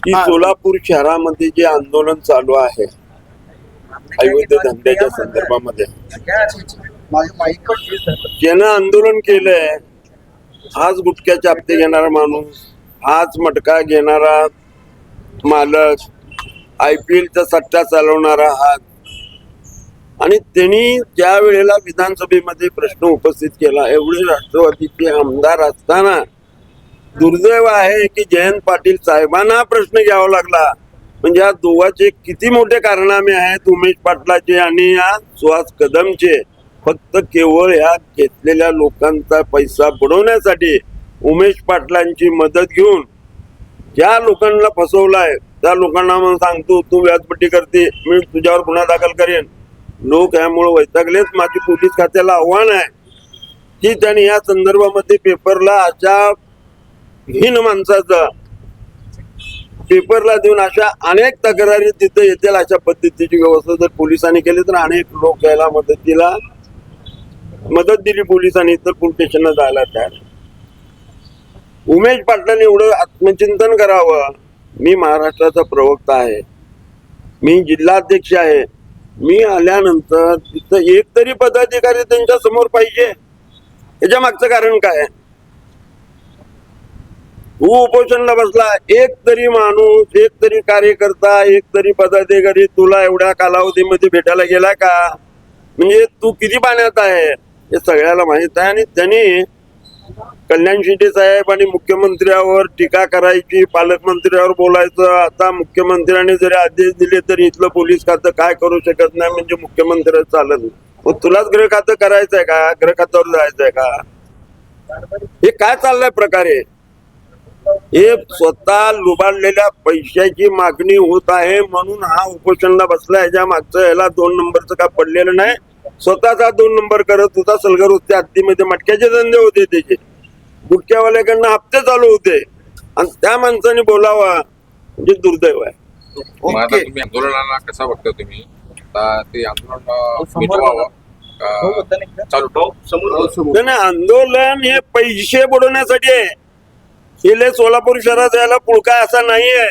की सोलापूर शहरामध्ये जे आंदोलन चालू आहे अवैध धंद्याच्या संदर्भामध्ये, ज्यानं आंदोलन केलंय, हाच गुटख्याचे हप्ते घेणारा माणूस, हाच मटका घेणारा मालक, IPL चा सट्टा चालवणारा हात, आणि त्यांनी त्या वेळेला विधानसभेमध्ये प्रश्न उपस्थित केला. एवढे राष्ट्रवादीचे आमदार असताना दुर्दैव आहे की जयंत पाटील साहेबांना प्रश्न घ्यावा लागला. म्हणजे या दोघांचे किती मोठे कारनामे आहेत, उमेश पाटलाचे आणि या सुहास कदमचे. फक्त केवळ ह्या घेतलेल्या लोकांचा पैसा बुडवण्यासाठी उमेश पाटलांची मदत घेऊन ज्या लोकांना फसवलाय त्या लोकांना मग सांगतो तू व्याजपट्टी करते, मी तुझ्यावर गुन्हा दाखल करेन. लोक यामुळे वैतागलेत. माझी पोलीस खात्याला आव्हान आहे की त्यांनी या संदर्भामध्ये पेपरला अशा हीन माणसाचा पेपरला देऊन अशा अनेक तक्रारी तिथे येतील अशा पद्धतीची व्यवस्था जर पोलिसांनी केली तर अनेक लोक याला मदत दिली पोलिसांनी तर पोलीस स्टेशनला जायला तयार. उमेश पाटलांनी एवढं आत्मचिंतन करावं. मी महाराष्ट्राचा प्रवक्ता आहे, मी जिल्हाध्यक्ष आहे, मी आल्यानंतर तिथं एक तरी पदाधिकारी त्यांच्या समोर पाहिजे. याच्या मागचं कारण काय आहे? तू उपोषणला बसला, एक तरी माणूस, एक तरी कार्यकर्ता, एक तरी पदाधिकारी तुला एवढ्या कालावधीमध्ये भेटायला गेला का? म्हणजे तू किती पाण्यात आहे हे सगळ्याला माहित आहे. आणि त्यांनी कल्याण शिंदे साहेब आणि मुख्यमंत्र्यावर टीका करायची, पालकमंत्र्यावर बोलायचं. आता मुख्यमंत्र्यांनी जरी आदेश दिले तरी इथलं पोलीस खातं काय करू शकत नाही, म्हणजे मुख्यमंत्र्याच चालत नाही. मग तुलाच गृह खातं करायचंय का? गृह खात्यावर जायचंय का? हे काय चाललंय प्रकारे? हे स्वतः लुबाडलेल्या पैशाची मागणी होत आहे म्हणून हा उपोषणला बसला. ह्याच्या मागचं याला 2 नंबरचं का पडलेलं नाही. स्वतःचा 2 नंबर करत होता. सलगरच्या हद्दीमध्ये मटक्याचे धंदे होते, त्याचे गुटख्यावाल्याकडनं हप्ते चालू होते, आणि त्या माणसाने बोलावा म्हणजे दुर्दैव आहे. तुम्ही आंदोलनाला कसा बघता तुम्ही? आता ते आंदोलन मिटवावं नाही, आंदोलन हे पैसे बुडवण्यासाठी आहे. हे सोलापूर शहरात यायला पुळका असा नाहीये.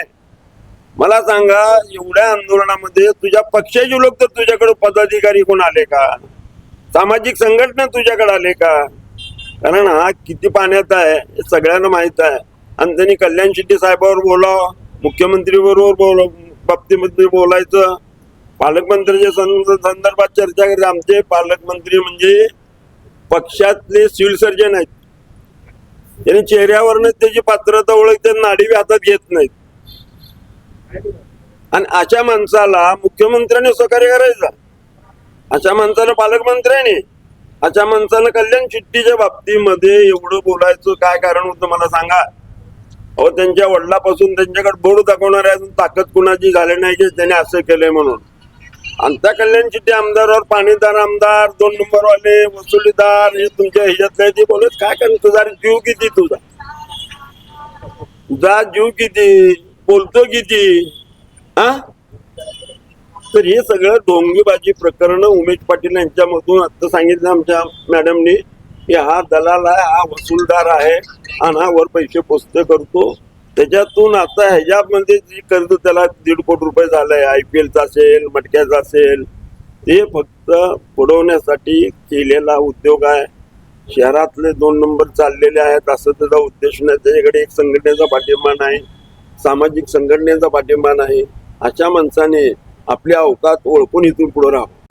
मला सांगा, एवढ्या आंदोलनामध्ये तुझ्या पक्षाचे लोक तर तुझ्याकडे पदाधिकारी कोण आले का? सामाजिक संघटना तुझ्याकडे आले का? कारण हा किती पाण्यात आहे हे सगळ्यांना माहित आहे. आणि त्यांनी कल्याण शिंदे साहेबांवर बोलावं, मुख्यमंत्री बरोबर बाबतीमध्ये बोलायचं, पालकमंत्र्याच्या संदर्भात चर्चा करायची. आमचे पालकमंत्री म्हणजे पक्षातले सिव्हिल सर्जन आहेत. त्यांनी चेहऱ्यावरनं त्याची पात्रता ओळखते, नाडी हातात घेत नाहीत. आणि अशा माणसाला मुख्यमंत्र्यांनी सहकार्य करायचं, अशा माणसाला पालकमंत्र्यांनी, अशा माणसाला कल्याण शिट्टीच्या बाबतीमध्ये एवढं बोलायचं काय कारण होतं मला सांगा? अहो, त्यांच्या वडिलापासून त्यांच्याकडे बोर्ड दाखवणारे अजून ताकद कुणाची झाली नाही की त्याने असं केलंय म्हणून. आणि त्या कल्याण शिट्टी आमदारावर पाणीदार आमदार, 2 नंबरवाले, वसुलीदार, हे तुमच्या ह्याच्यातले ते बोलत काय कारण? तुझा जीव किती? तुझा जीव किती? बोलतो किती? हा, तर हे सगळं ढोंगीबाजी प्रकरण उमेश पाटील यांच्यामधून आता सांगितलं आमच्या मॅडमनी की हा दलाल आहे, हा वसूलदार आहे, आणि हा वर पैसे पोचते करतो. त्याच्यातून आता ह्याच्यामध्ये जी कर्ज त्याला 1.5 कोटी रुपये झालंय, IPLचा असेल, मटक्याचा असेल, ते फक्त बुडवण्यासाठी केलेला उद्योग आहे. शहरातले 2 नंबर चाललेले आहेत असं त्याचा उद्देश नाही. त्याच्याकडे एक संघटनेचा पाठिंबा नाही, सामाजिक संघटनेचा पाठिंबा नाही. अशा माणसाने आपल्या अवकात ओळखून इथून पुढे राहावं.